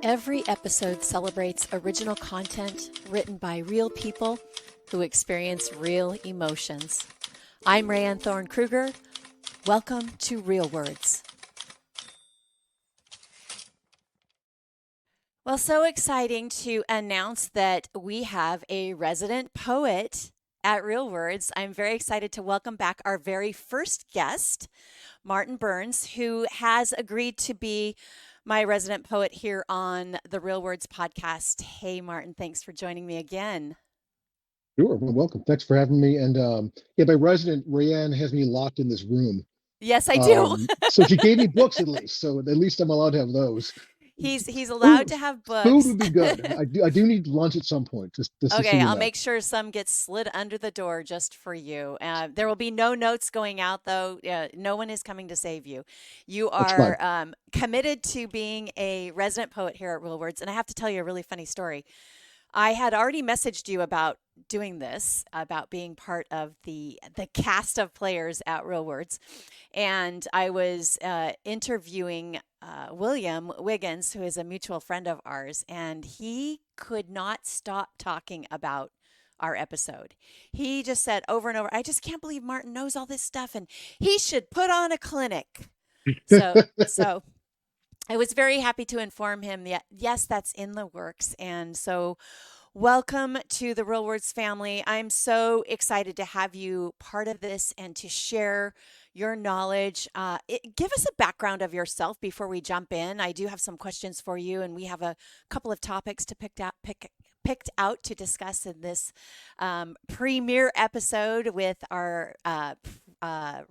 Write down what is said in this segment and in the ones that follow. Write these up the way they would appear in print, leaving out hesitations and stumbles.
Every episode celebrates original content written by real people who experience real emotions. I'm Rayanne Thorn Krueger. Welcome to Real Words. Well, so exciting to announce that we have a resident poet at Real Words. I'm very excited to welcome back our very first guest, Martin Burns, who has agreed to be my resident poet here on the Real Words podcast. Hey, Martin, thanks for joining me again. Sure, well, welcome. Thanks for having me. And my resident Rayanne has me locked in this room. Yes, I do. So she gave me books at least. So at least I'm allowed to have those. He's allowed Food, to have food books. would be good. I do need lunch at some point, just so Okay, you I'll know. make sure some gets slid under the door just for you. There will be no notes going out, though. No one is coming to save you. You That's fine. are committed to being a resident poet here at Real Words. And I have to tell you a really funny story. I had already messaged you about doing this, about being part of the cast of players at Real Words, and I was interviewing William Wiggins, who is a mutual friend of ours, and he could not stop talking about our episode. He just said over and over, "I just can't believe Martin knows all this stuff, and he should put on a clinic." So I was very happy to inform him that yes, that's in the works. And so, welcome to the Real Words family. I'm so excited to have you part of this and to share your knowledge. Give us a background of yourself before we jump in. I do have some questions for you, and we have a couple of topics to picked out to discuss in this premiere episode with our our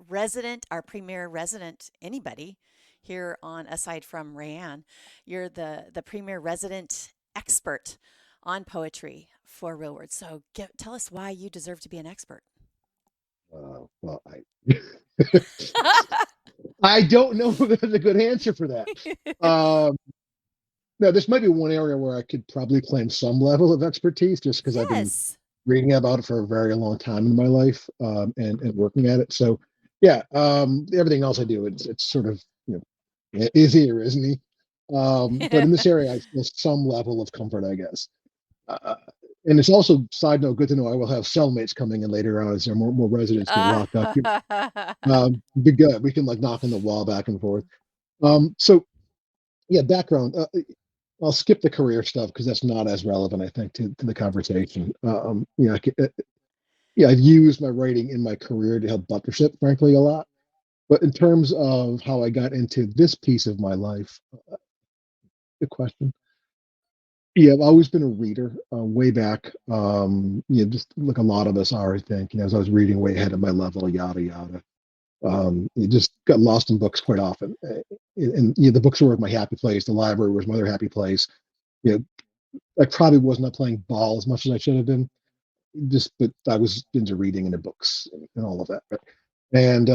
premier resident, anybody here on, aside from Rayanne. You're the premier resident expert on poetry for Real Words. So tell us why you deserve to be an expert. Well, I don't know if there's a good answer for that. Um, Now, this might be one area where I could probably claim some level of expertise just because I've been Yes. reading about it for a very long time in my life, and working at it. So, yeah, everything else I do, it's sort of, is he or isn't he? But in this area, I feel some level of comfort, I guess. Uh, and it's also, side note, good to know I will have cellmates coming in later on as there are more residents get locked up here. Be good. We can like knock on the wall back and forth. So yeah, background. I'll skip the career stuff because that's not as relevant, I think, to the conversation. Yeah, I've used my writing in my career to help buttress it, frankly, a lot. But in terms of how I got into this piece of my life, good question. Yeah, I've always been a reader, way back. Just like a lot of us are, I think. As I was reading way ahead of my level, yada yada. You just got lost in books quite often, and the books were my happy place. The library was my other happy place. You know, I probably was not playing ball as much as I should have been. But I was into reading and the books and all of that. Right? And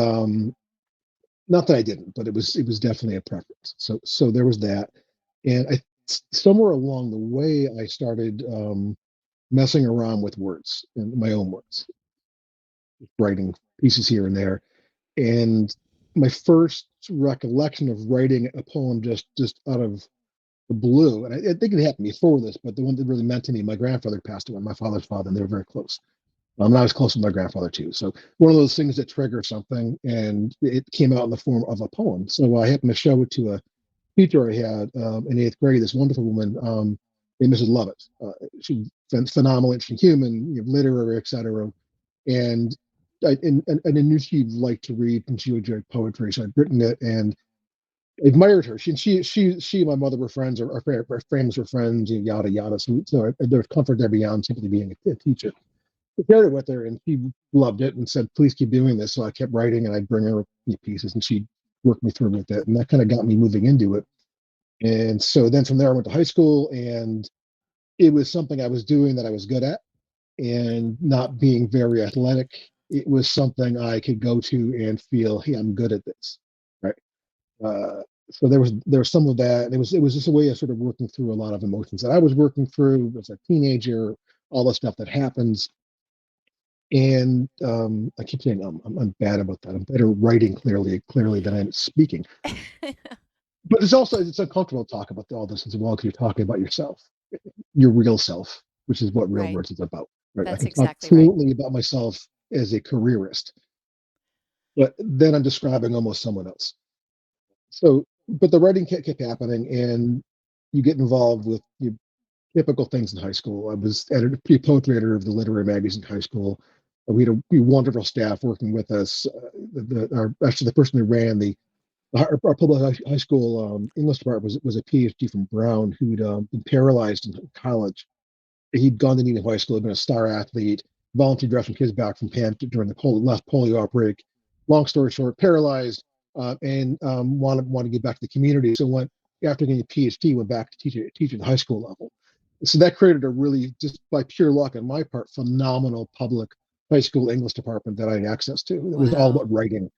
not that I didn't, but it was definitely a preference. So there was that, and I somewhere along the way I started messing around with words and my own words, writing pieces here and there. And my first recollection of writing a poem just out of the blue, and I think it happened before this, but the one that really meant to me, my grandfather passed away, my father's father, and they were very close. And I was close with my grandfather too. So one of those things that trigger something, and it came out in the form of a poem. So I happened to show it to a teacher I had in eighth grade, this wonderful woman named Mrs. Lovett. She's phenomenal, interesting human, literary, etc. And I knew she liked to read and she enjoyed poetry, so I'd written it and admired her. She and my mother were friends, or our families were friends, yada yada. So there was comfort there beyond simply being a teacher. I shared it with her, and she loved it and said, "Please keep doing this." So I kept writing, and I'd bring her pieces, and she'd work me through with it, and that kind of got me moving into it. And so then from there, I went to high school, and it was something I was doing that I was good at, and not being very athletic. It was something I could go to and feel, hey, I'm good at this, right? Uh, so there was some of that. And it was just a way of sort of working through a lot of emotions that I was working through as a teenager, all the stuff that happens. And I keep saying I'm bad about that. I'm better writing clearly than I'm speaking. but it's uncomfortable to talk about all this as well because you're talking about yourself, your real self, which is what real Right. words is about. Right? I That's can talk exactly right. fluently about myself as a careerist, but then I'm describing almost someone else. So, but the writing kept happening, and you get involved with typical things in high school. I was poetry editor of the literary magazine in high school. We had a wonderful staff working with us. Actually, the person who ran our public high school English department was a PhD from Brown who'd been paralyzed in college. He'd gone to Nina High School, had been a star athlete, volunteered dressing kids back from camp during the last polio outbreak. Long story short, paralyzed and wanted to get back to the community. So went after getting a PhD, went back to teach at the high school level. So that created a really, just by pure luck on my part, phenomenal public high school English department that I had access to. It was Wow. all about writing.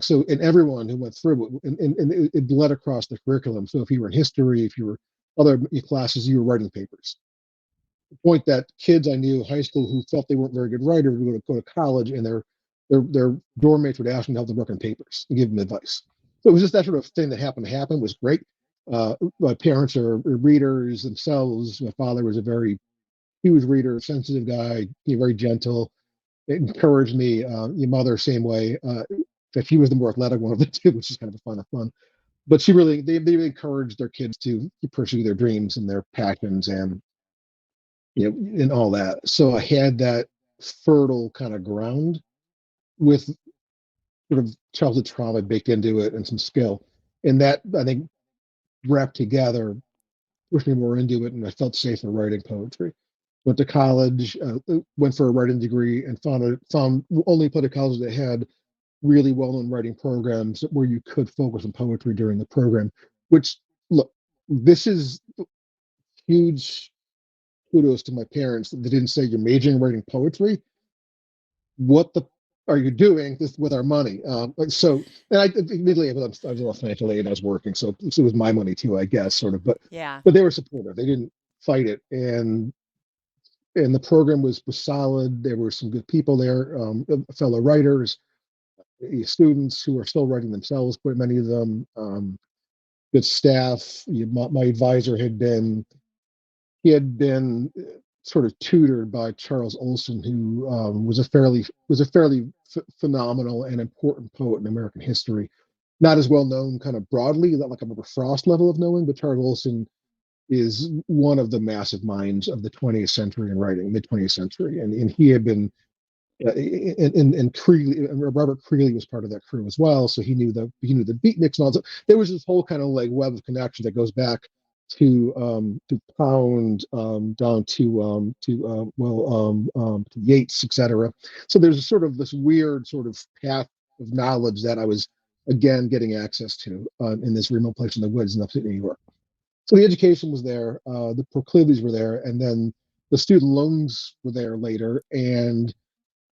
So, and everyone who went through it, and it bled across the curriculum. So if you were in history, if you were other classes, you were writing papers. The point that kids I knew in high school who felt they weren't very good writers would go to college, and their dorm mates would ask them to help them work on papers and give them advice. So it was just that sort of thing that happened to happen. It was great. My parents are readers themselves. My father was a very huge reader, sensitive guy, very gentle. It encouraged me. Your mother, same way. That she was the more athletic one of the two, which is kind of a fun. But they really encouraged their kids to pursue their dreams and their passions, and and all that. So I had that fertile kind of ground with sort of childhood trauma baked into it and some skill. And that, I think, wrapped together pushed me more into it, and I felt safer writing poetry. Went to college, went for a writing degree, and found only put a college that had really well-known writing programs where you could focus on poetry during the program. Which, look, this is huge kudos to my parents that they didn't say you're majoring in writing poetry. What the are you doing this with our money? So, and admittedly, I was a little financial aid and I was working, so it was my money too, I guess, sort of. Yeah. But they were supportive. They didn't fight it, and the program was solid. There were some good people there, fellow writers, students who are still writing themselves, but many of them good staff. My advisor had been sort of tutored by Charles Olson, who was a fairly phenomenal and important poet in American history. Not as well known, kind of broadly, not like a Robert Frost level of knowing, but Charles Olson is one of the massive minds of the 20th century in writing, mid 20th century, and he had been and Creeley, Robert Creeley was part of that crew as well, so he knew the beatniks and all that. There was this whole kind of like web of connection that goes back to Pound, down to Yeats, etc. So there's a sort of this weird sort of path of knowledge that I was again getting access to in this remote place in the woods in upstate New York. So the education was there, the proclivities were there, and then the student loans were there later, and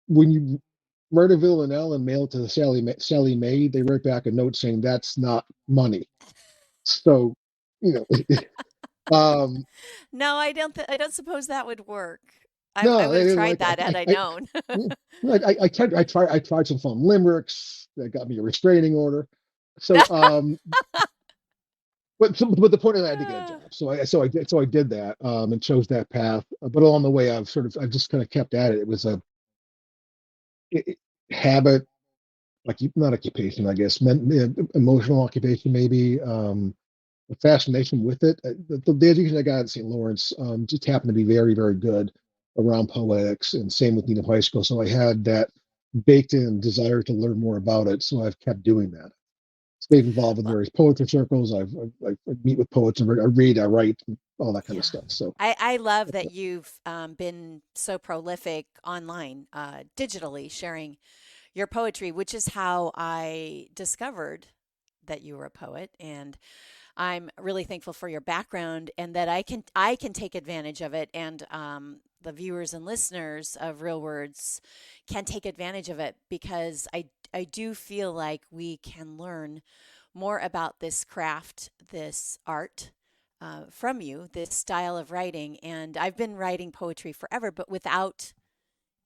when you write a villanelle and mail it to Sally Mae, they write back a note saying that's not money. So, you um, No, I don't suppose that would work. I no, would have tried like that had I known. I tried some fun limericks that got me a restraining order. So, but the point is I had to get a job. So I did that and chose that path. But along the way, I've just kind of kept at it. It was a it, habit, like not occupation, I guess, emotional occupation, maybe. A fascination with it. The education I got at St. Lawrence just happened to be very, very good around poetics, and same with Needham High School. So I had that baked in desire to learn more about it. So I've kept doing that. Stayed involved with Well, various poetry circles. I meet with poets and I read, I write, all that kind of yeah. stuff. So I love that you've been so prolific online, digitally sharing your poetry, which is how I discovered that you were a poet. And I'm really thankful for your background and that I can take advantage of it, and the viewers and listeners of Real Words can take advantage of it because I do feel like we can learn more about this craft, this art. From you, this style of writing. And I've been writing poetry forever, but without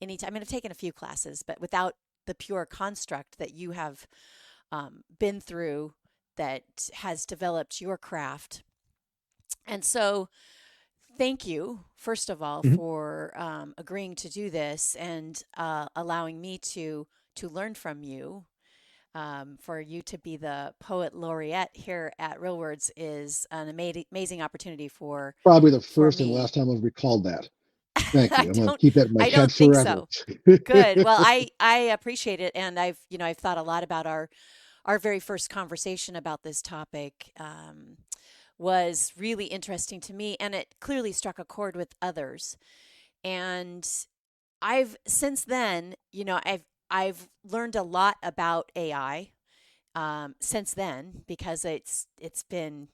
any time. I mean, I've taken a few classes, but without the pure construct that you have been through that has developed your craft. And so, thank you, first of all, Mhm. for agreeing to do this and allowing me to learn from you. For you to be the poet laureate here at Real Words is an amazing opportunity Probably the for first and me. last time I've recalled that. Thank I you. I'm going to don't keep that in my I head don't think forever. so. Good. Well, I appreciate it, and I've thought a lot about our very first conversation about this topic. Was really interesting to me, and it clearly struck a chord with others. And I've since then, I've learned a lot about AI since then because it's been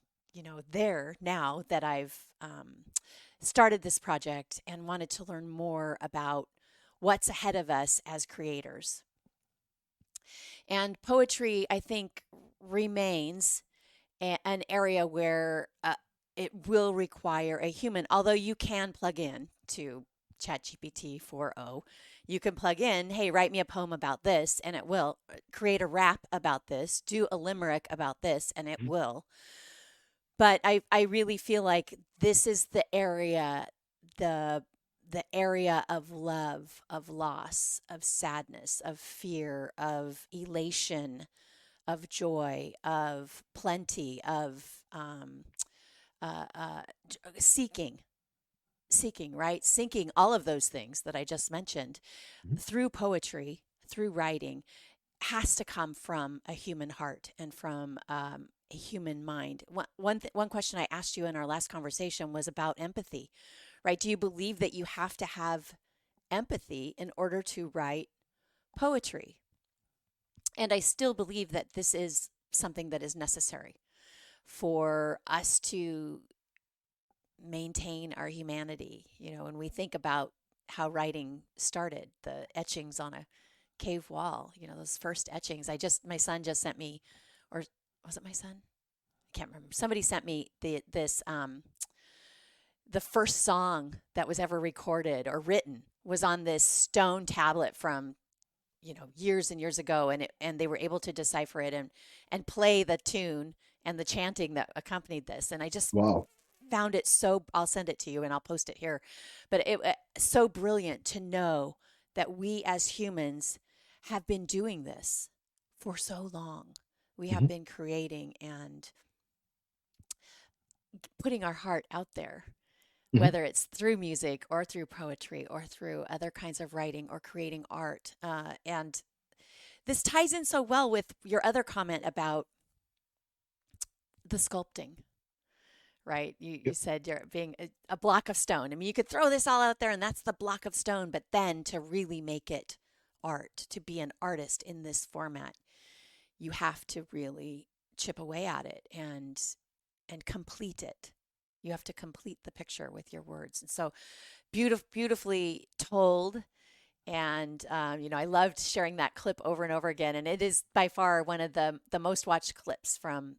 there now that I've started this project and wanted to learn more about what's ahead of us as creators. And poetry, I think, remains an area where it will require a human, although you can plug in to ChatGPT 4.0. You can plug in, hey, write me a poem about this, and it will create a rap about this, do a limerick about this, and it will. But I really feel like this is the the area of love, of loss, of sadness, of fear, of elation, of joy, of plenty, of uh, uh, seeking, seeking, right? Seeking all of those things that I just mentioned through poetry, through writing, has to come from a human heart and from a human mind. One question I asked you in our last conversation was about empathy, right? Do you believe that you have to have empathy in order to write poetry? And I still believe that this is something that is necessary for us to maintain our humanity. When we think about how writing started, the etchings on a cave wall, those first etchings. My son just sent me, or was it my son? I can't remember. Somebody sent me the first song that was ever recorded or written was on this stone tablet from years and years ago, and they were able to decipher it and play the tune and the chanting that accompanied this. And I just Wow. found it so, I'll send it to you and I'll post it here, but it so brilliant to know that we as humans have been doing this for so long. We have Mhm. been creating and putting our heart out there, Mhm. whether it's through music or through poetry or through other kinds of writing or creating art. And this ties in so well with your other comment about the sculpting, right? You Yep. said you're being a block of stone. I mean, you could throw this all out there and that's the block of stone, but then to really make it art, to be an artist in this format, you have to really chip away at it and complete it. You have to complete the picture with your words. And so beautifully told. And I loved sharing that clip over and over again. And it is by far one of the most watched clips from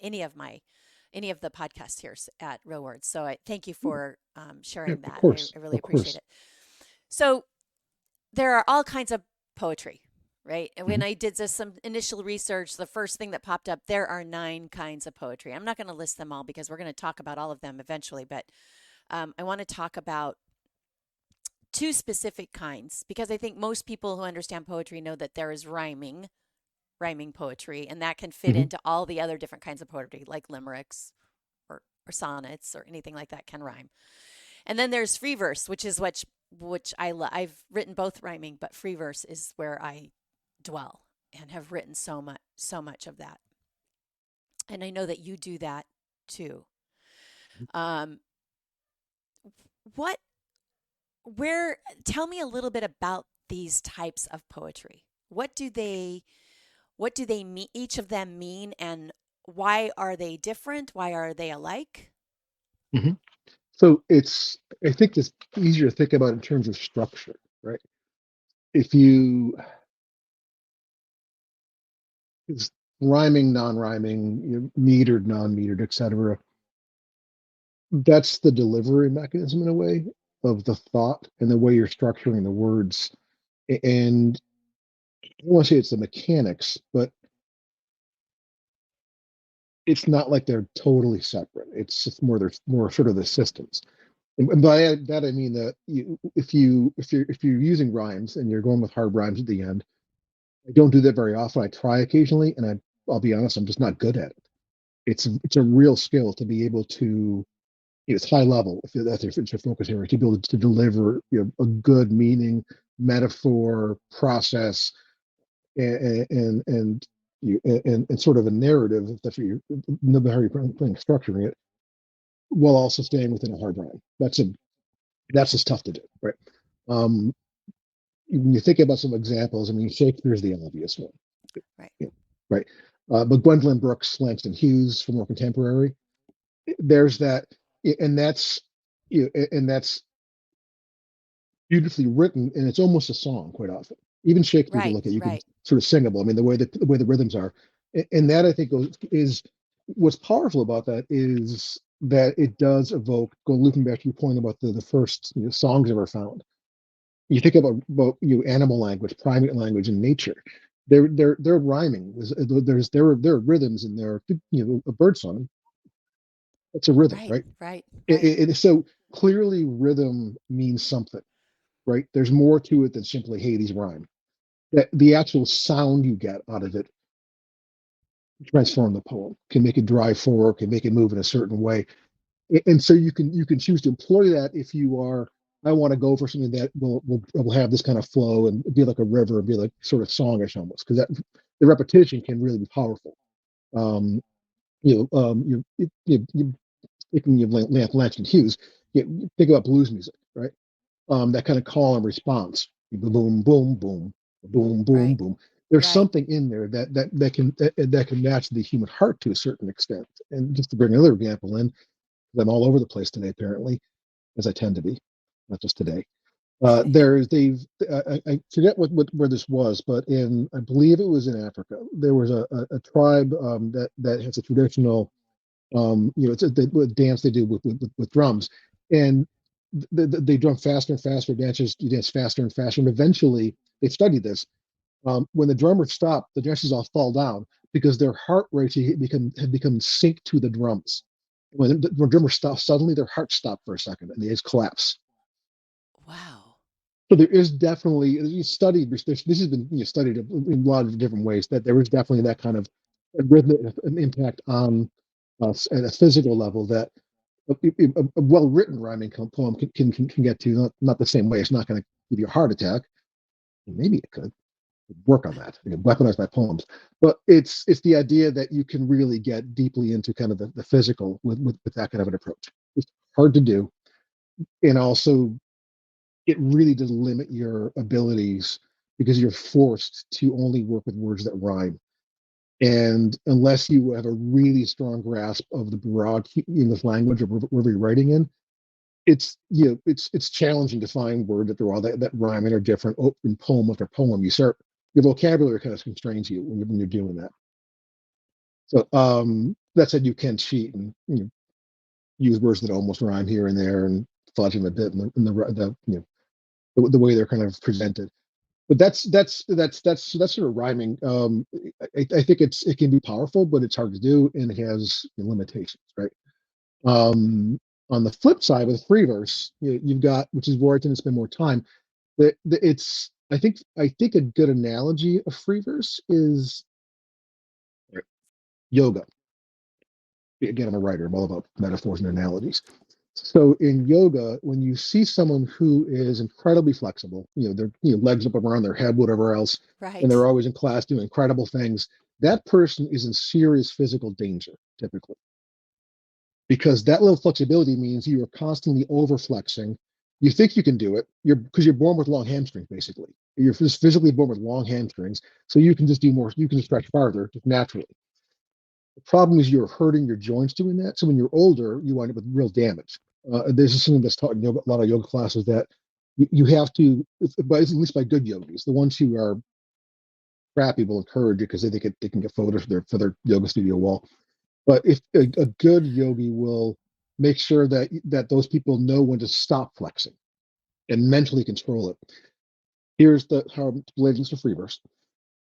any of the podcasts here at Real Words. So I thank you for Yeah, sharing of that. I, course. I really Of appreciate course. it. So there are all kinds of poetry, right? And when Mhm. I did some initial research, the first thing that popped up, there are 9 kinds of poetry. I'm not going to list them all because we're going to talk about all of them eventually, but I want to talk about 2 specific kinds because I think most people who understand poetry know that there is rhyming poetry, and that can fit Mhm. into all the other different kinds of poetry, like limericks or sonnets or anything like that can rhyme. And then there's free verse, which I love. I've written both rhyming, but free verse is where I dwell and have written so much of that. And I know that you do that too. Um, what where Tell me a little bit about these types of poetry. What do they mean, each of them mean, and why are they different? Why are they alike? Mhm. So I think it's easier to think about in terms of structure, right? If you, it's rhyming, non-rhyming, metered, non-metered, etc. That's the delivery mechanism in a way of the thought and the way you're structuring the words. And I don't want to say it's the mechanics, but it's not like they're totally separate. It's just more they're more sort of the systems. And by that I mean that if you're using rhymes and you're going with hard rhymes at the end, I don't do that very often. I try occasionally, and I'll be honest, I'm just not good at it. It's a real skill to be able to, it's high level if that's your focus area, to be able to deliver, a good meaning, metaphor, process, and and sort of a narrative, if that's what you're, no matter how you're structuring it, while also staying within a hard rhyme. That's just tough to do, right? Um, when you think about some examples, I mean, Shakespeare's the obvious one, Right. yeah, right? But Gwendolyn Brooks, Langston Hughes, for more contemporary, there's that, and that's beautifully written, and it's almost a song quite often. Even Shakespeare, you Right. look at, you can Right. sort of singable. I mean, the way the rhythms are, and that I think is what's powerful about that is that it does evoke. Go looping back to your point about the first, songs ever found. You think about animal language, primate language, and nature. They're rhyming. There are rhythms in there. A bird song. It's a rhythm, Right. right? Right. Right. So clearly, rhythm means something, right? There's more to it than simply hey, these rhyme. That the actual sound you get out of it transform the poem, can make it drive forward, can make it move in a certain way. And so you can choose to employ that if you are, I want to go for something that will have this kind of flow and be like a river and be like sort of songish almost, because that the repetition can really be powerful. Um, you Speaking of Langston Hughes, you think about blues music, right? That kind of call and response, boom, boom, boom, boom, boom, Right. boom. There's Right. something in there that can match the human heart to a certain extent. And just to bring another example in, 'cause I'm all over the place today, apparently, as I tend to be, not just today. There's they've I forget where this was, but I believe it was in Africa. There was a tribe, that has a traditional, it's a dance they do with drums, and they drum faster and faster. Dancers you dance faster and faster, and eventually they studied this. When the drummers stop, the dancers all fall down because their heart rate had become synced to the drums. When drummers stop, suddenly their hearts stop for a second and they just collapse. Wow. So there is definitely, you studied this has been, studied in a lot of different ways, that there is definitely that kind of rhythmic an impact on us at a physical level that a well-written rhyming poem can get to, not the same way. It's not going to give you a heart attack. Maybe it could work on that. Weaponize my poems, but it's the idea that you can really get deeply into kind of the physical with that kind of an approach. It's hard to do, and also it really does limit your abilities because you're forced to only work with words that rhyme. And unless you have a really strong grasp of the broad English language or wherever you're writing in, it's challenging to find words that they're all that rhyme and are different in poem after poem. Your vocabulary kind of constrains you when you're doing that. So that said, you can cheat and use words that almost rhyme here and there and fudge them a bit the way they're kind of presented. But that's sort of rhyming. I think it can be powerful, but it's hard to do and it has limitations, right? Um, on the flip side, with free verse, you've got, which is where I tend to spend more time. It's I think a good analogy of free verse is yoga. Again, I'm a writer. I'm all about metaphors and analogies. So in yoga, when you see someone who is incredibly flexible, their legs up around their head, whatever else, and they're Right. always in class doing incredible things, that person is in serious physical danger typically, because that little flexibility means you are constantly over flexing. You think you can do it, you're born with long hamstrings, basically. You're just physically born with long hamstrings, so you can just do more. You can stretch farther just naturally. The problem is you're hurting your joints doing that. So when you're older, you wind up with real damage. There's something that's taught in yoga, a lot of yoga classes, that you have to, at least by good yogis, the ones who are crappy will encourage you because they can get photos for their yoga studio wall. But if a good yogi will make sure that those people know when to stop flexing and mentally control it. Here's the how related to free verse.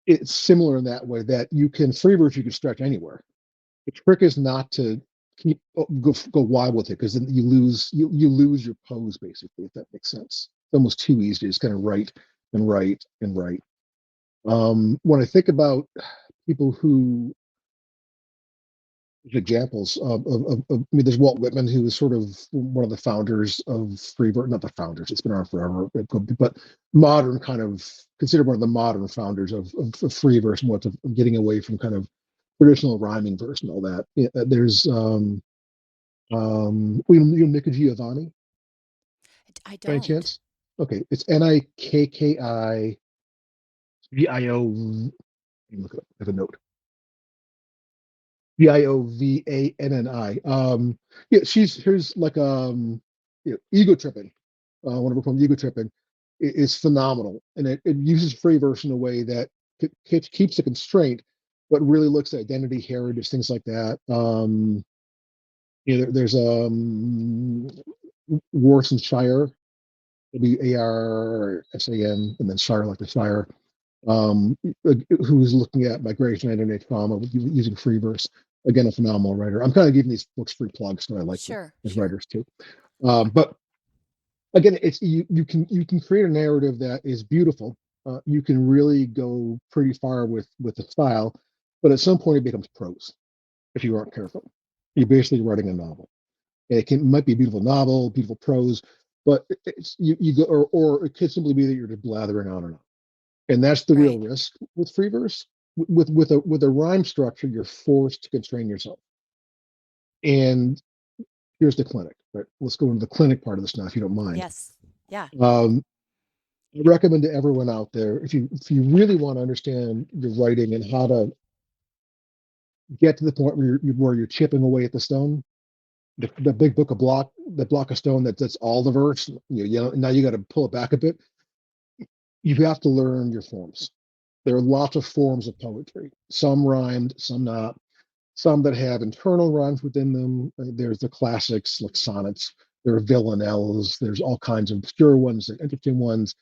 It's similar in that way that you can stretch anywhere. The trick is not to go wild with it because then you lose your pose basically, if that makes sense. It's almost too easy to just kind of write and write and write. When I think about people who examples I mean, there's Walt Whitman, who was sort of one of the founders of free verse, not the founders, it's been around forever, but modern kind of considered one of the modern founders of free verse and what's of getting away from kind of traditional rhyming verse and all that. Yeah, there's Nick Giovanni I by any don't. chance? Okay, it's Nikkivio. Look it up. I have a note. Viovanni. Yeah, she's here's like ego tripping. One of her poems, ego tripping, is phenomenal, and it uses free verse in a way that keeps the constraint, but really looks at identity, heritage, things like that. There's Worcestershire, Warsan, and then Shire like the Shire, who's looking at migration and internet trauma using free verse. Again, a phenomenal writer. I'm kind of giving these books free plugs, so I like them Sure, as sure. writers too. But again, it's you can create a narrative that is beautiful. You can really go pretty far with the style, but at some point it becomes prose if you aren't careful. You're basically writing a novel. It might be a beautiful novel, beautiful prose, but you go or it could simply be that you're just blathering on and on. And that's the real Right, risk with free verse. With a rhyme structure, you're forced to constrain yourself. And here's the clinic. Right? Let's go into the clinic part of this now, if you don't mind. yes, yeah, Um, I recommend to everyone out there, if you really want to understand your writing and how to get to the point where you're chipping away at the stone, the big book of block, the block of stone that's all the verse. Now you got to pull it back a bit. You have to learn your forms. There are lots of forms of poetry. Some rhymed, some not. Some that have internal rhymes within them. There's the classics like sonnets. There are villanelles. There's all kinds of obscure ones and interesting ones.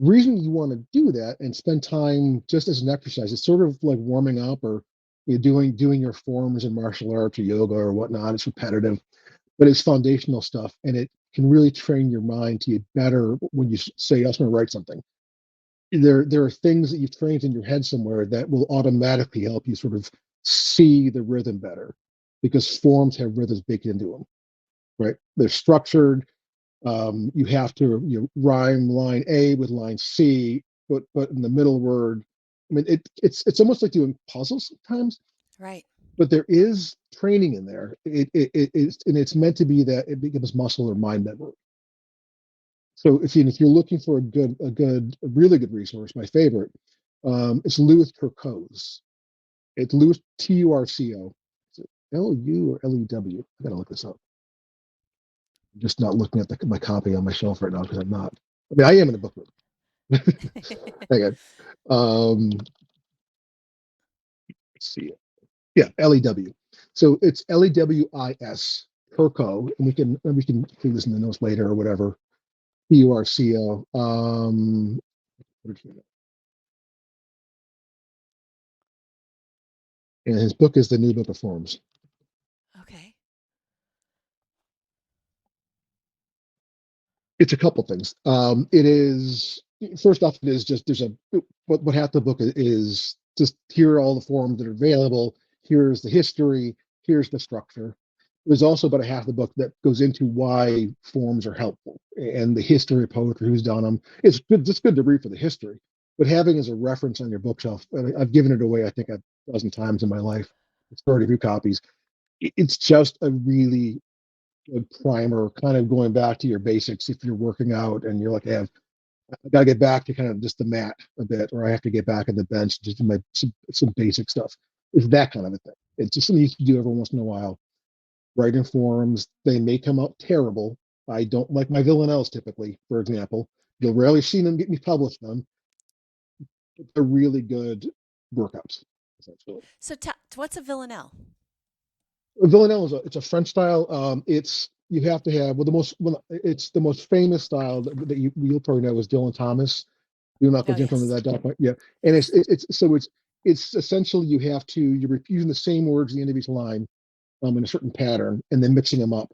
Reason you want to do that and spend time just as an exercise, it's sort of like warming up or you're doing your forms in martial arts or yoga or whatnot. It's repetitive, but it's foundational stuff, and it can really train your mind to get better when you say, "I was going to write something." There are things that you've trained in your head somewhere that will automatically help you sort of see the rhythm better because forms have rhythms baked into them, right? They're structured. You have to rhyme line A with line C, but in the middle word. I mean, it's almost like doing puzzles sometimes, right. but there is training in there. And it's meant to be that it becomes muscle or mind memory. So if you're looking for a really good resource, my favorite, it's Louis Turcot's. It's Louis Turco. Is it LU or LEW? I gotta look this up. I'm just not looking at my copy on my shelf right now because I'm not. I mean, I am in the book room. Hang on. Let's see. Yeah, LEW. So it's LEWIS Turco, and we can do this in the notes later or whatever. PURCO. And his book is the New Book of Forms. Okay. It's a couple things. It is first off, it is just there's a what half the book is just here are all the forms that are available. Here's the history. Here's the structure. There's also about a half the book that goes into why forms are helpful and the history of poetry, who's done them. It's good. It's good to read for the history, but having as a reference on your bookshelf, and I've given it away I think a dozen times in my life. It's 32 copies. It's just a really good primer, kind of going back to your basics if you're working out and you're like, hey, I got to get back to kind of just the mat a bit, or I have to get back on the bench, just do some basic stuff. It's that kind of a thing. It's just something you can do every once in a while. Writing forums, they may come out terrible. I don't like my villanelles typically, for example. You'll rarely see them get me published them, but they're really good workouts, essentially. So, what's a villanelle? Villanelle it's a French style. It's you have to have it's the most famous style that you'll probably know is Dylan Thomas. You're not Oh, going to from yes, that document, yeah. And yes. it's so it's essentially you have to you're using the same words at the end of each line in a certain pattern and then mixing them up.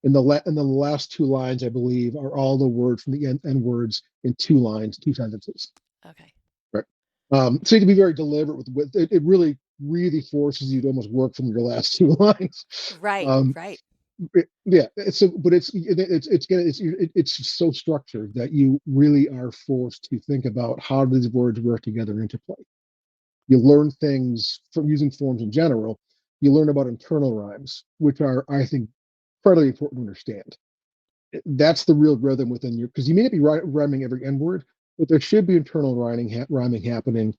And the last two lines, I believe, are all the words from the end words in two lines, two sentences. Okay. Right. So you have to be very deliberate with it. It really, really forces you to almost work from your last two lines. Right, Um, right. yeah. So, but it's so structured that you really are forced to think about how do these words work together interplay. You learn things from using forms in general. You learn about internal rhymes, which are, I think, incredibly important to understand. That's the real rhythm within your, because you may not be rhyming every N word, but there should be internal rhyming happening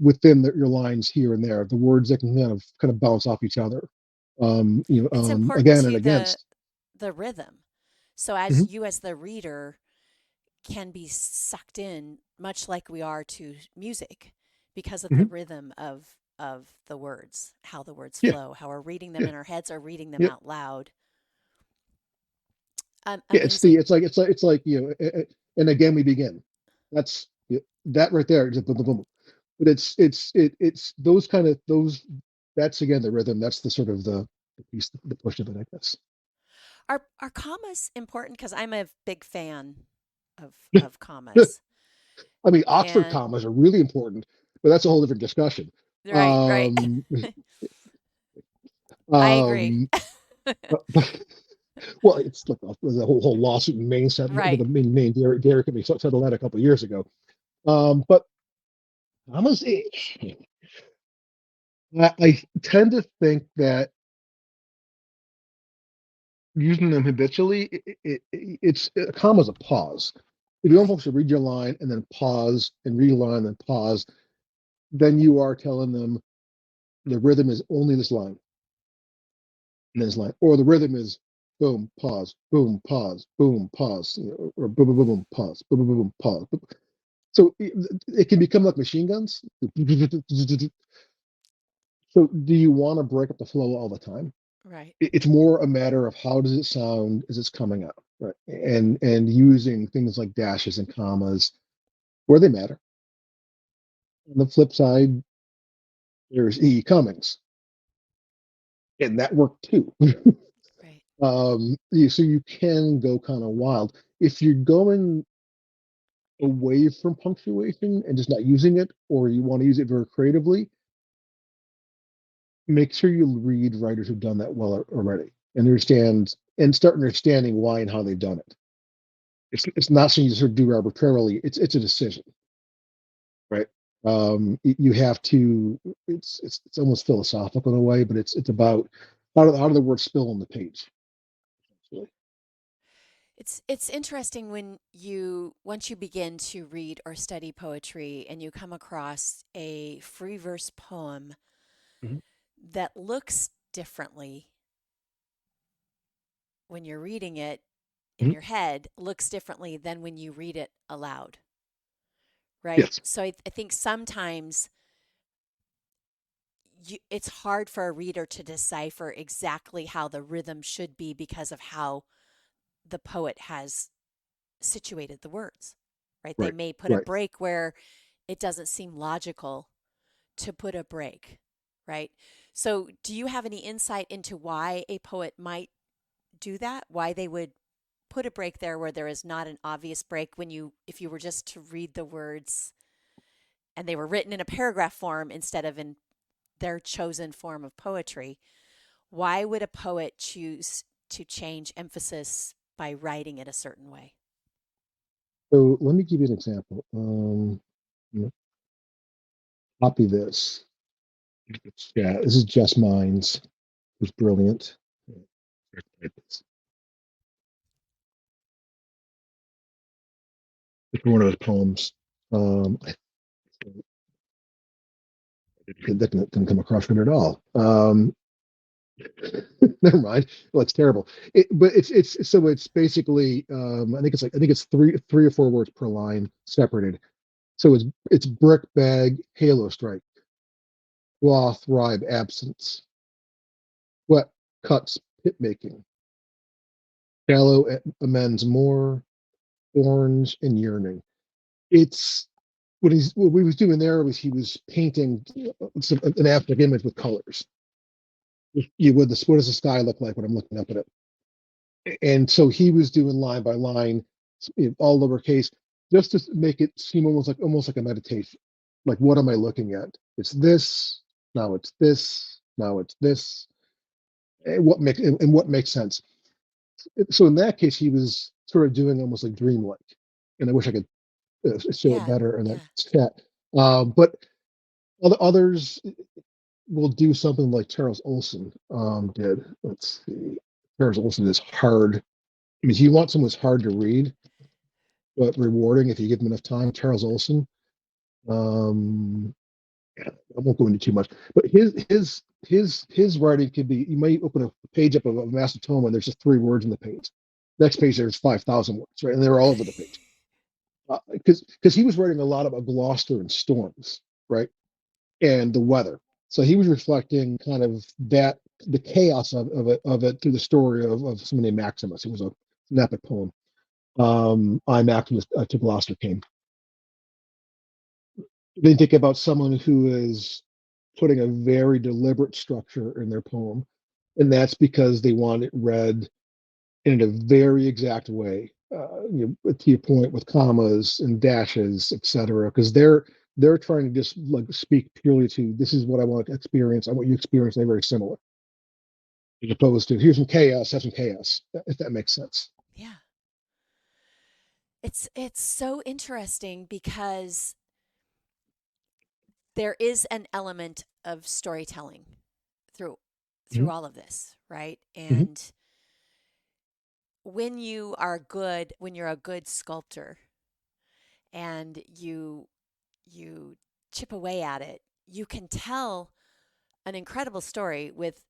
within your lines here and there. The words that can kind of bounce off each other, It's important again and to against. the rhythm. So as Mhm, you as the reader can be sucked in much like we are to music because of the mhm. rhythm of the words, how the words Yeah, flow, how we're reading them yeah, in our heads or reading them yeah, out loud. yeah. Amazing. It's like and again we begin. That's yeah, that right there. Just boom, boom, boom. But it's those kind of those. That's again the rhythm. That's the sort of the piece, the push of it, I guess. Are commas important? Because I'm a big fan of commas. I mean, Oxford And commas are really important, but that's a whole different discussion. right, right. Um, I agree. um, well, it's like the whole lawsuit in Maine said with Right. the main dairy company settled that a couple of years ago. But commas, I tend to think that using them habitually, it's a comma is a pause. If you don't Right. folks to read your line and then pause and read your line and then pause, then you are telling them the rhythm is only this line and this line, or the rhythm is boom, pause, boom, pause, or boom, boom, boom, boom, pause, boom, boom, boom, boom, pause. So it can become like machine guns. So do you want to break up the flow all the time? Right. It's more a matter of how does it sound as it's coming out, right? And using things like dashes and commas where they matter. On the flip side, there's E. Cummings, and that worked too. Right. So you can go kind of wild if you're going away from punctuation and just not using it, or you want to use it very creatively. Make sure you read writers who've done that well already and understand and start understanding why and how they've done it. It's not something you just sort of do arbitrarily. It's a decision, right? You have to. It's almost philosophical in a way, but it's about how do the words spill on the page. Really. It's interesting when you once you begin to read or study poetry and you come across a free verse poem Mhm. that looks differently when you're reading it in Mhm. your head, looks differently than when you read it aloud, right? Yes. So I think sometimes it's hard for a reader to decipher exactly how the rhythm should be because of how the poet has situated the words, right? They Right. may put a Right. break where it doesn't seem logical to put a break, right? So, do you have any insight into why a poet might do that? Why they would put a break there where there is not an obvious break when if you were just to read the words and they were written in a paragraph form instead of in their chosen form of poetry? Why would a poet choose to change emphasis by writing it a certain way? So let me give you an example. Copy this. Yeah, this is Jess Mines, who's brilliant. It's one of those poems. I that didn't come across good at all. Never mind. Well, it's terrible. But it's basically I think it's three or four words per line separated. So it's brick bag halo strike cloth ribe absence wet cuts pit making shallow amends more orange and yearning. It's what we was doing there was he was painting an abstract image with colors. You would this what does the sky look like when I'm looking up at it? And so he was doing line by line, all lowercase, just to make it seem almost like a meditation. Like what am I looking at? It's this, now it's this, now it's this. And what makes sense. So in that case, he was sort of doing almost like dreamlike. And I wish I could show it Yeah. better in that Yeah. chat. But others will do something like Charles Olson did. Let's see. Charles Olson is hard. I mean, you want someone who's hard to read, but rewarding if you give them enough time. Charles Olson. Um, I won't go into too much, but his writing could be. You might open a page up of a master tome and there's just 3 words in the page. Next page there's 5,000 words, right? And they're all over the page. Because he was writing a lot about Gloucester and storms, right? And the weather. So he was reflecting kind of that the chaos of it through the story of somebody named Maximus. It was an epic poem. I Maximus to Gloucester came. Then think about someone who is putting a very deliberate structure in their poem, and that's because they want it read in a very exact way. To your point with commas and dashes, etc., because they're trying to just like speak purely to this is what I want to experience. I want you to experience. They're very similar, as opposed to here's some chaos, have some chaos. If that makes sense. Yeah. It's so interesting because there is an element of storytelling through Mm-hmm. all of this, right? Mm-hmm. And when you're a good sculptor and you chip away at it, you can tell an incredible story with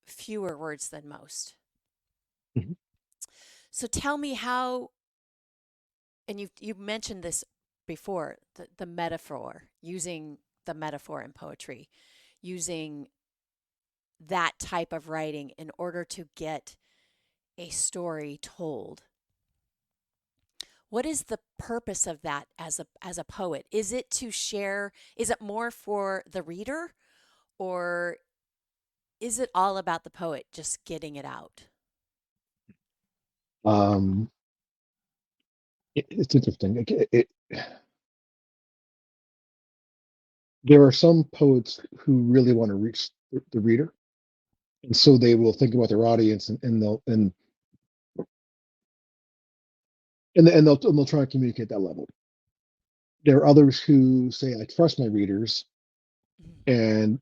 fewer words than most. Mm-hmm. So tell me how, and you've mentioned this before, the metaphor, using the metaphor in poetry, using that type of writing in order to get a story told. What is the purpose of that as a poet? Is it to share, is it more for the reader, or is it all about the poet just getting it out? Um, it's interesting. There are some poets who really want to reach the reader, and so they will think about their audience and they'll and they'll try and communicate that level. There are others who say, I trust my readers Mhm. and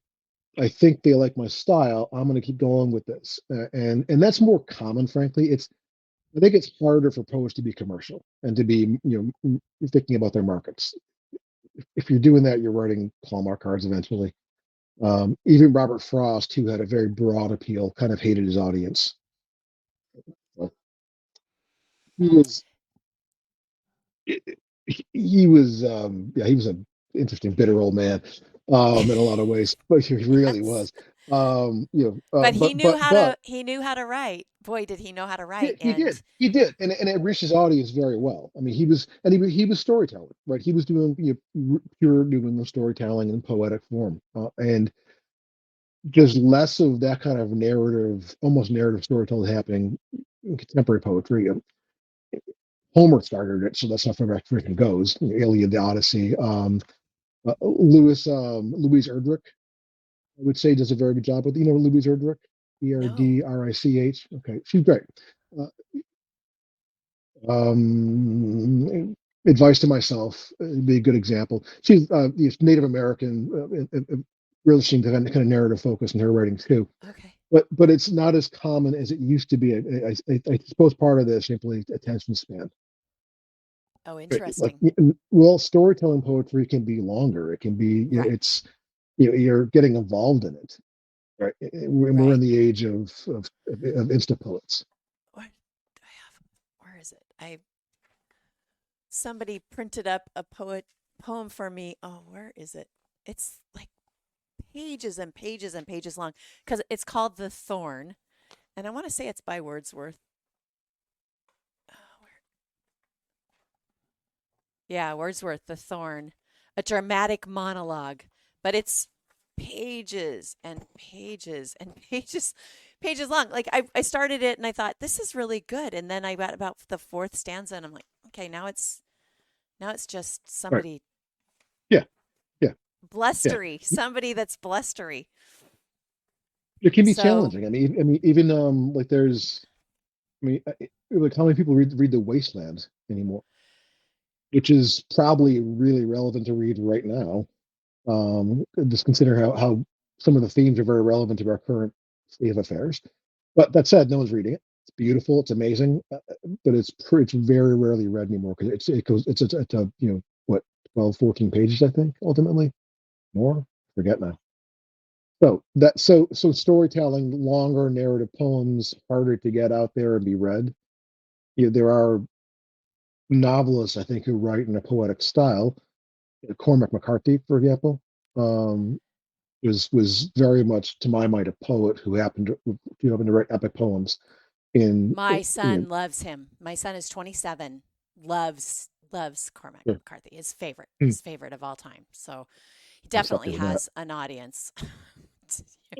I think they like my style. I'm going to keep going with this. And that's more common, frankly. I think it's harder for poets to be commercial and to be, thinking about their markets. If you're doing that, you're writing Hallmark cards eventually. Even Robert Frost, who had a very broad appeal, kind of hated his audience. So he was he was an interesting bitter old man in a lot of ways, but he really Yes. was. But But he knew how to write. Boy, did he know how to yeah, write. he did, And and it reached his audience very well. I mean, he was storytelling, right? He was doing pure New England storytelling in poetic form, and there's less of that kind of narrative, almost narrative storytelling happening in contemporary poetry. Homer started it, so that's how far back tradition goes. Iliad, the Odyssey. Louise Erdrich, I would say, does a very good job with. Louise Erdrich, no. Erdrich. Okay, she's great. Uh, Advice to myself would be a good example. She's Native American, really interesting kind of narrative focus in her writing too. Okay. But it's not as common as it used to be. I suppose part of this is simply attention span. Oh, Right? Like, interesting. well, storytelling poetry can be longer. It can be, Right. it's, you're getting involved in it, right? We're in Right. the age of insta poets. What do I have? Where is it? I Somebody printed up a poem for me. Oh, where is it? It's like pages and pages and pages long because it's called The Thorn, and I want to say it's by Wordsworth. Oh, yeah, Wordsworth, The Thorn. a dramatic monologue, but it's pages and pages and pages long. Like I started it and I thought this is really good, and then I got about the fourth stanza and I'm like, okay, now it's just Right. somebody Yeah. Yeah. Yeah. blustery, somebody that's blustery. It can be So challenging. I mean, even like there's, like how many people read The Wasteland anymore, which is probably really relevant to read right now. Just consider how some of the themes are very relevant to our current state of affairs. But that said, no one's reading it. It's beautiful. It's amazing, but it's very rarely read anymore because it's a what 12, 14 pages I think ultimately more. Forget now. So storytelling, longer narrative poems, harder to get out there and be read. There are novelists I think who write in a poetic style. Cormac McCarthy, for example, um, was very much, to my mind, a poet who happened to write epic poems. In my you son loves him. My son is 27, loves Cormac know, McCarthy. yeah, His favorite of all time. So he definitely accepting of that. has an audience.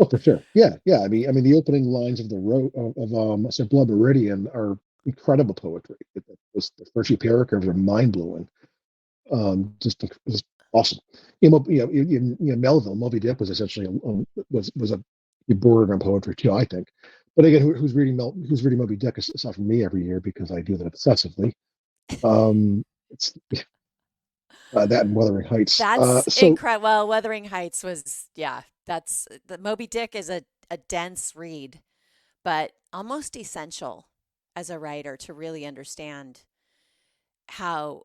Oh, for sure. Yeah, yeah. I mean, the opening lines of the road of Blood Meridian are incredible poetry. The first few paragraphs are mind blowing. Just awesome. Melville, Moby Dick was essentially was a border on poetry too, I think. But again, who's reading Moby Dick aside from me every year because I do that obsessively. It's that and Wuthering Heights. That's So incredible. Well, Wuthering Heights was, yeah, that's the Moby Dick is a dense read, but almost essential as a writer to really understand how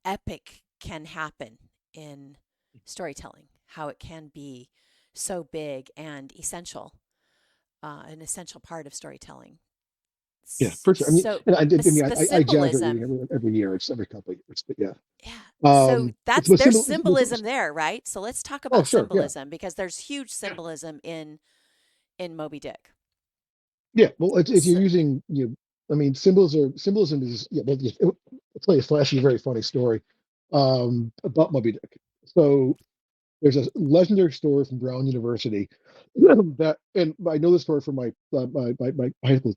epic can happen in storytelling, how it can be so big and essential, an essential part of storytelling. yeah, for sure. I mean, So and I did. I mean, the I exaggerate reading symbolism, every year. It's every couple of years, but yeah. yeah. So It's that's but there's symbol. symbolism there, right? So let's talk Oh, about sure, yeah, symbolism because there's huge symbolism in Moby Dick. yeah. Well, if you're So, using I mean, symbolism is yeah. I'll tell you a flashy, very funny story about Moby Dick. So there's a legendary story from Brown University that, and I know the story from my high school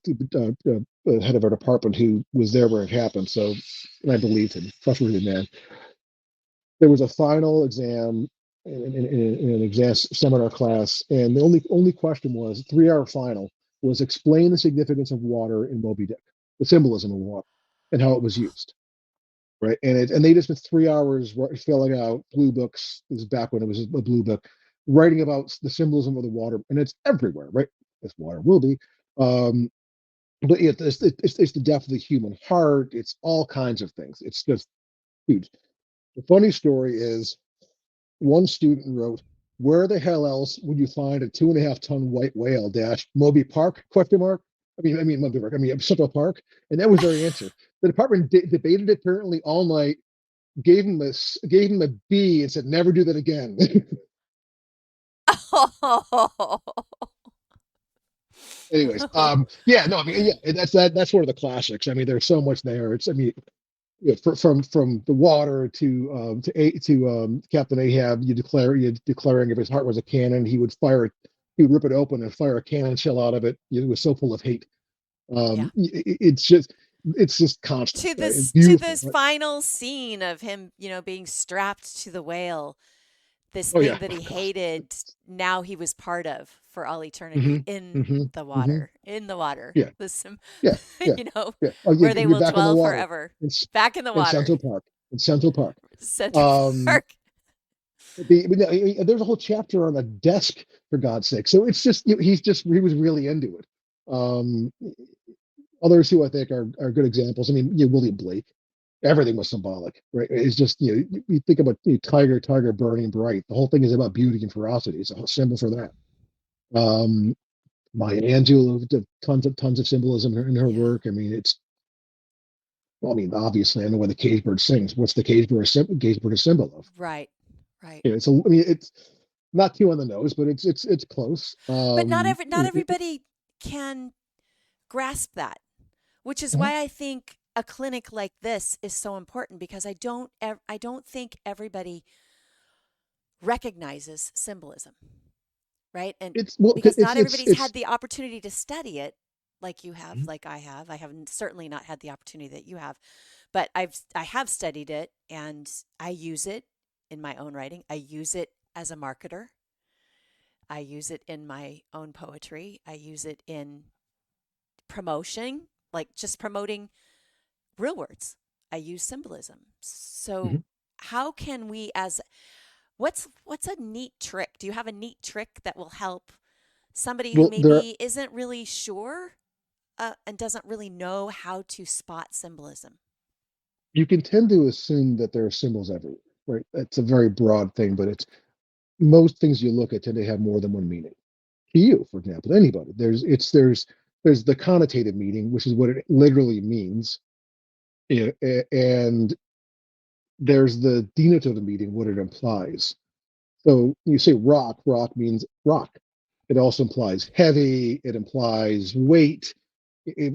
head of our department who was there where it happened. So, and I believed him, trustworthy man. There was a final exam in an exam seminar class, and the only question was 3 hour final was explain the significance of water in Moby Dick, the symbolism of water, and how it was used. Right, and they just spent 3 hours filling out blue books. This is back when it was a blue book, writing about the symbolism of the water, and it's everywhere, right? As water will be, um, but it's the depth of the human heart. It's all kinds of things. It's just huge. The funny story is one student wrote, "Where the hell else would you find a 2.5 ton white whale? Dash Moby Park? Question mark. I mean Moby Park. I mean Central Park." And that was their answer. The department debated it apparently all night, gave him a B, and said never do that again. Anyways, yeah, no, I mean, yeah, that's one of the classics. I mean, there's so much there. It's, I mean, from the water to Captain Ahab, you declaring if his heart was a cannon, he would rip it open and fire a cannon shell out of it. It was so full of hate. yeah. It's just constant, To right? It's this beautiful. Right? final scene of him, being strapped to the whale, this Oh yeah, thing that oh he god, hated, now he was part of for all eternity hmm hmm hmm in the water. yeah, This, yeah, yeah, you know, yeah. Oh, where they you're will back on the dwell water forever. in, Back in the in water. Central Park. In Central Park. Central Um, Park. there's a whole chapter on a desk, for God's sake. So it's just he was really into it. Um, Others who I think are good examples. I mean, William Blake. Everything was symbolic, right? It's just you think about tiger burning bright. The whole thing is about beauty and ferocity. It's a symbol for that. Um, Maya Angelou did tons of symbolism in her Yeah. work. I mean, well, I mean, obviously, I know when the cage bird sings. What's the cage bird a symbol of? Right. Right. I mean, it's not too on the nose, but it's close. But not everybody can grasp that, which is Mhm. why I think a clinic like this is so important because I don't think everybody recognizes symbolism, right? And It's well, because not everybody's it's had the opportunity to study it like you have, like I have. I haven't certainly not had the opportunity that you have, but I have studied it and I use it in my own writing. I use it as a marketer. I use it in my own poetry. I use it in promotion, like just promoting real words. I use symbolism. So Mhm. how can we as what's a neat trick? Do you have a neat trick that will help somebody who Well, there maybe isn't really sure and doesn't really know how to spot symbolism? you can tend to assume that there are symbols everywhere, right? That's a very broad thing, but it's most things you look at tend to have more than one meaning. To you, for example, anybody. There's the connotative meaning, which is what it literally means, and there's the denotative meaning, what it implies. So you say rock, rock means rock. It also implies heavy. It implies weight. It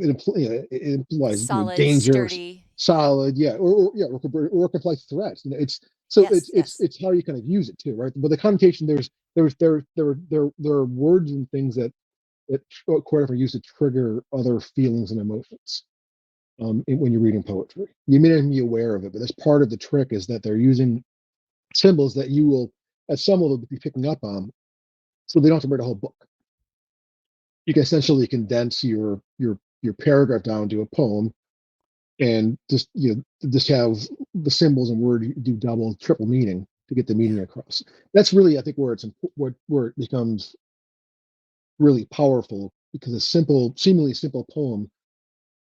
implies Solid, danger, sturdy. Yeah. solid, yeah, yeah, or it can imply threats. It's so Yes, yes. it's how you kind of use it too, right? But the connotation there are words and things that choreographers are used to trigger other feelings and emotions. When you're reading poetry, you may not even be aware of it, but that's part of the trick is that they're using symbols that you will, at some level, be picking up on, so they don't have to write a whole book. You can essentially condense your paragraph down to a poem, and just have the symbols and word do double, triple meaning to get the Yeah. meaning across. That's really, I think, where it becomes really powerful because a simple, seemingly simple poem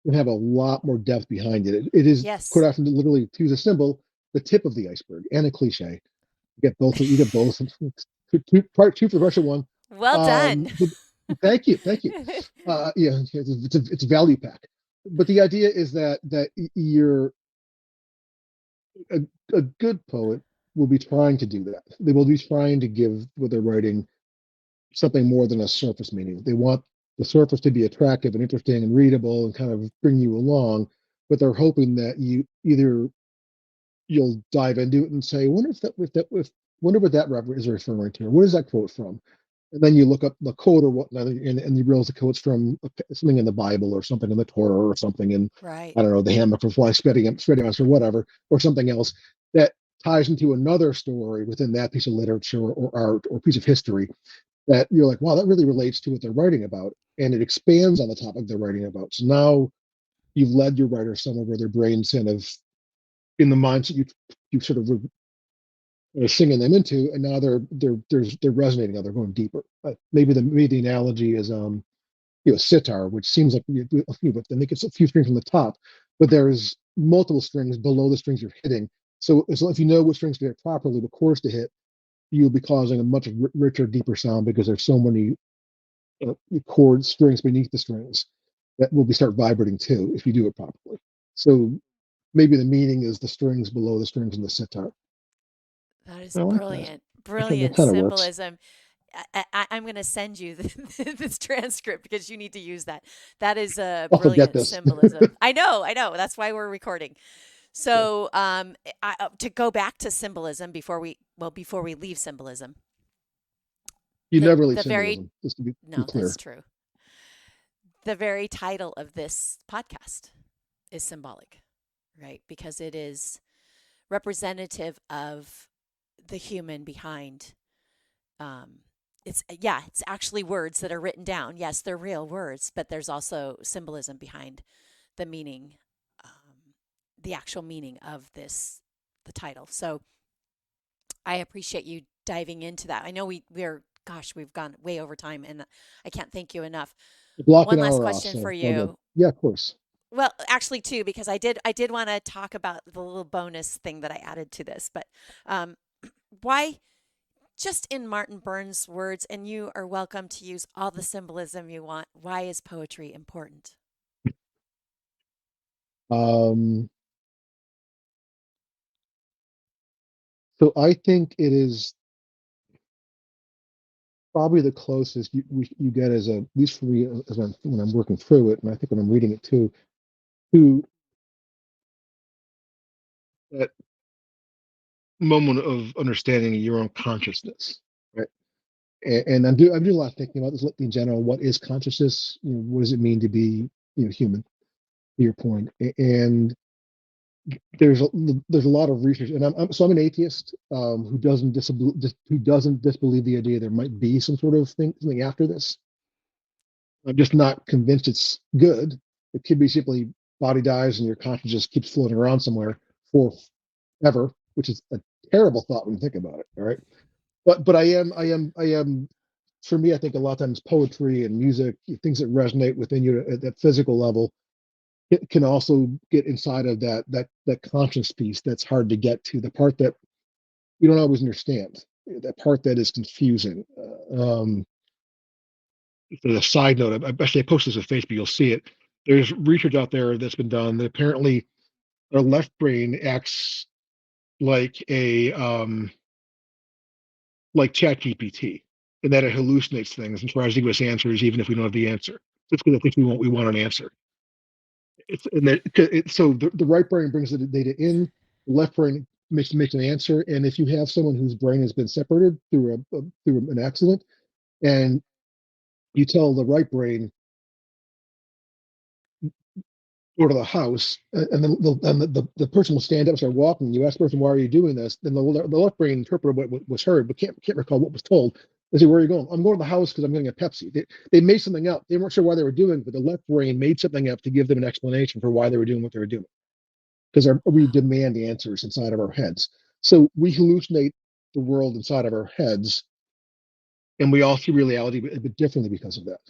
can have a lot more depth behind it. It is quite Yes. often literally to use a symbol, the tip of the iceberg and a cliche. You get both. You get both. Part two for the Russia one. Well done. But thank you, thank you. Yeah, it's a value pack. But the idea is that you're a, a good poet will be trying to do that. They will be trying to give with their writing something more than a surface meaning. They want the surface to be attractive and interesting and readable and kind of bring you along, but they're hoping that you'll dive into it and say, wonder what that reference is referring to. What is that quote from? And then you look up the quote or whatnot, and you realize the quote's from something in the Bible or something in the Torah or something in, Right. I don't know, the hammock for fly spreading us or whatever, or something else that ties into another story within that piece of literature or art or piece of history that you're like, wow, that really relates to what they're writing about. And it expands on the topic they're writing about. So now you've led your writer somewhere where their brain's kind of in the mindset you sort of singing them into, and now they're resonating. Now they're going deeper. Maybe the analogy is sitar, which seems like a few, but then it gets a few strings from the top, but there's multiple strings below the strings you're hitting. So if you know which strings to hit properly, the chords to hit, you'll be causing a much richer, deeper sound because there's so many chord strings beneath the strings that will be start vibrating too if you do it properly. So maybe the meaning is the strings below the strings in the sitar. That is I like that. brilliant. That Brilliant kind of works. symbolism. I'm going to send you this transcript because you need to use that. That is a I'll forget brilliant this. symbolism. I know, I know. That's why we're recording. Yeah. So, to go back to symbolism before we leave symbolism, You never leave the very symbolism, just to be no, that's clear. true. The very title of this podcast is symbolic, right? Because it is representative of the human behind. It's yeah, it's actually words that are written down. Yes, they're real words, but there's also symbolism behind the meaning, the actual meaning of the title. So I appreciate you diving into that. I know we're gosh, we've gone way over time, and I can't thank you enough. Block One an last hour off, question for so all good. you. Yeah, of course. Well, actually, two, because I did want to talk about the little bonus thing that I added to this, but um, why, just in Martin Burns' words, and you are welcome to use all the symbolism you want. Why is poetry important? Um, so I think it is probably the closest you get as at least for me, when I'm working through it, and I think when I'm reading it too, to that moment of understanding your own consciousness, right? And I'm doing a lot of thinking about this in general. What is consciousness? What does it mean to be, human? To your point, and there's a, there's a lot of research, and I'm an atheist who doesn't disbelieve the idea there might be some sort of something after this. I'm just not convinced it's good. It could be simply body dies and your conscience just keeps floating around somewhere forever, which is a terrible thought when you think about it. All right, but I am. For me, I think a lot of times poetry and music, things that resonate within you at that physical level, it can also get inside of that conscious piece that's hard to get to, the part that we don't always understand, that part that is confusing. As a side note, I posted this on Facebook, you'll see it. There's research out there that's been done that apparently our left brain acts like a like Chat GPT, and that it hallucinates things and tries to give us answers even if we don't have the answer. Just because I think we want an answer. So the right brain brings the data in, the left brain makes an answer, and if you have someone whose brain has been separated through an accident, and you tell the right brain go to the house, and then the person will stand up and start walking. You ask the person, "Why are you doing this?" Then the left brain interpreted what was heard, but can't recall what was told. They say, "Where are you going?" "I'm going to the house because I'm getting a Pepsi." They made something up. They weren't sure why they were doing it, but the left brain made something up to give them an explanation for why they were doing what they were doing. Because we demand answers inside of our heads. So we hallucinate the world inside of our heads, and we all see reality a bit differently because of that.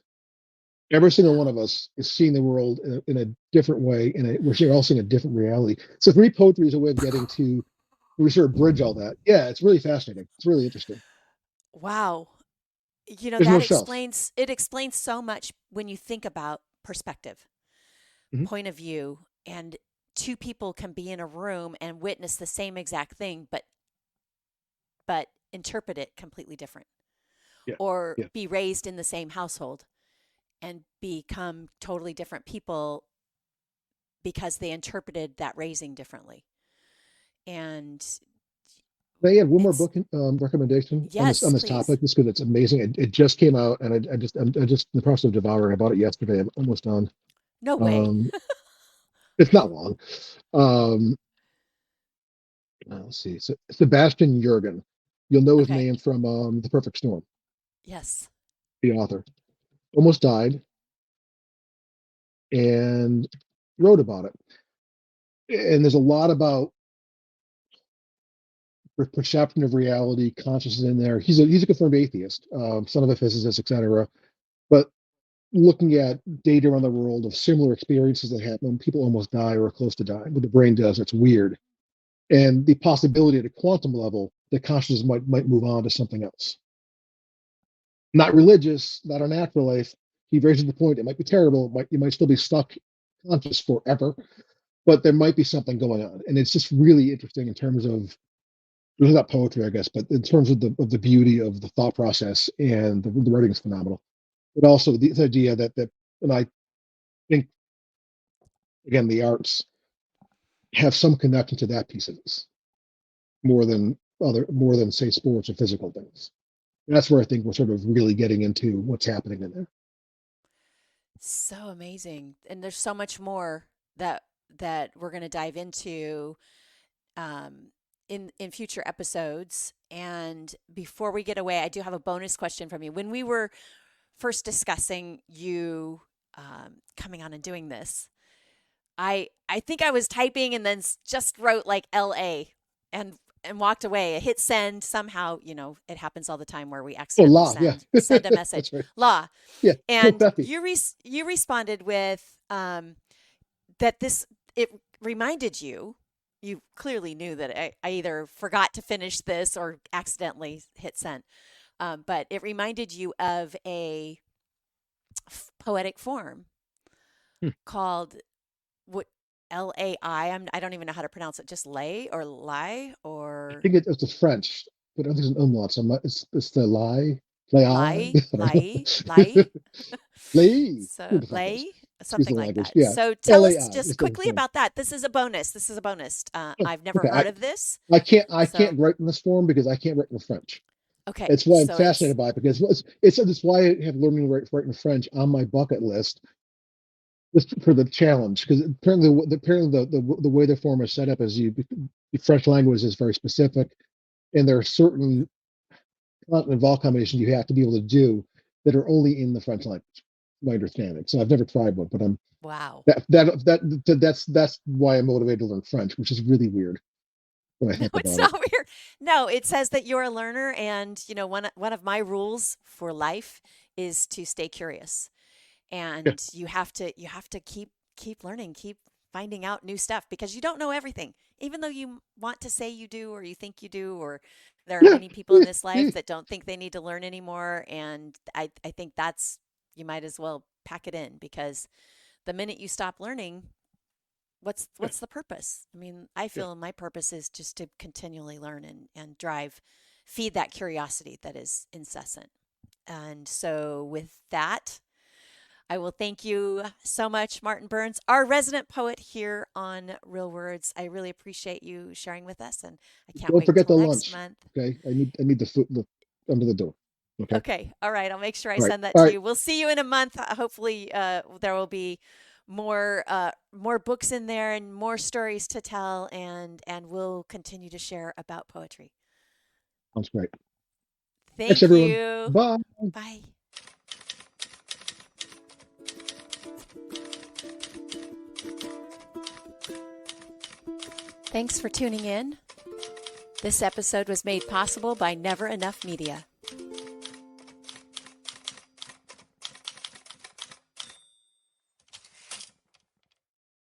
Every single one Wow. of us is seeing the world in a different way, and we're all seeing a different reality. So for me, poetry is a way of getting to we sort of bridge all that. Yeah, it's really fascinating. It's really interesting. Wow. There's no That shelf. explains so much when you think about perspective, Mm-hmm. point of view, and two people can be in a room and witness the same exact thing, but interpret it completely different, Yeah, or yeah. be raised in the same household and become totally different people because they interpreted that raising differently. And May I add one more it's book recommendation on this yes, please. topic, just because it's amazing. It just came out, and I'm just in the process of devouring. I bought it yesterday. I'm almost done. No way. Um, it's not long. Um, let's see. Sebastian Jurgen. You'll know his Okay. name from The Perfect Storm, Yes. the author. Almost died and wrote about it. And there's a lot about perception of reality, consciousness in there. He's a confirmed atheist, son of a physicist, etc. But looking at data around the world of similar experiences that happen when people almost die or are close to dying, what the brain does, it's weird. And the possibility at a quantum level that consciousness might move on to something else. Not religious, not an afterlife. He raises the point, it might be terrible, you might still be stuck conscious forever, but there might be something going on. And it's just really interesting in terms of it was not poetry, I guess, but in terms of the beauty of the thought process, and the writing is phenomenal. But also the idea that and I think again the arts have some connection to that piece of this more than say sports or physical things. And that's where I think we're sort of really getting into what's happening in there. So amazing. And there's so much more that we're going to dive into um, in future episodes. And before we get away, I do have a bonus question from you. When we were first discussing you coming on and doing this, I think I was typing and then just wrote like LA and walked away. I hit send somehow. It happens all the time where we Oh, accidentally La, yeah, send a that's message. right. Law, Yeah, no, and Peppy. you responded with that this it reminded you. You clearly knew that I either forgot to finish this or accidentally hit send, but it reminded you of a poetic form Hmm. called what LAI. I don't even know how to pronounce it. Just lay or lie I or think it's the French, but I think it's an umlaut. So it's the lie, lie. lie I don't know. lie. Lay. Who So the fuck knows? lay. excuse the something like language. that. Yeah, So tell us LAI just is the quickly thing. about that. This is a bonus. This is a bonus. Oh, I've never okay, heard of this. I So, can't write in this form because I can't write in French. okay. It's why I'm So it's, fascinated by it because it's why I have learning to write in French on my bucket list just for the challenge because apparently the way the form is set up is the French language is very specific and there are certain continent vowel combinations you have to be able to do that are only in the French language. My understanding. So I've never tried one, but I'm wow. that's why I'm motivated to learn French, which is really weird when I No, think it's about it. not weird. No, it says that you're a learner, and one of my rules for life is to stay curious, Yeah, and you have to keep learning, keep finding out new stuff because you don't know everything, even though you want to say you do or you think you do, or there are yeah, many people in yeah, this yeah. life that don't think they need to learn anymore, and I think that's you might as well pack it in because the minute you stop learning, what's the purpose? I mean, I Yeah. feel my purpose is just to continually learn and drive, feed that curiosity that is incessant. And so with that, I will thank you so much, Martin Burns, our resident poet here on Real Words. I really appreciate you sharing with us, and I can't Don't wait forget till the next lunch. month. Okay, I need the food under the door. Okay, Okay. All right. I'll make sure I all right, send that all to right. you. We'll see you in a month. Hopefully, there will be more books in there and more stories to tell, and we'll continue to share about poetry. Sounds great. Thanks, Thank everyone. you. Bye. Bye. Thanks for tuning in. This episode was made possible by Never Enough Media.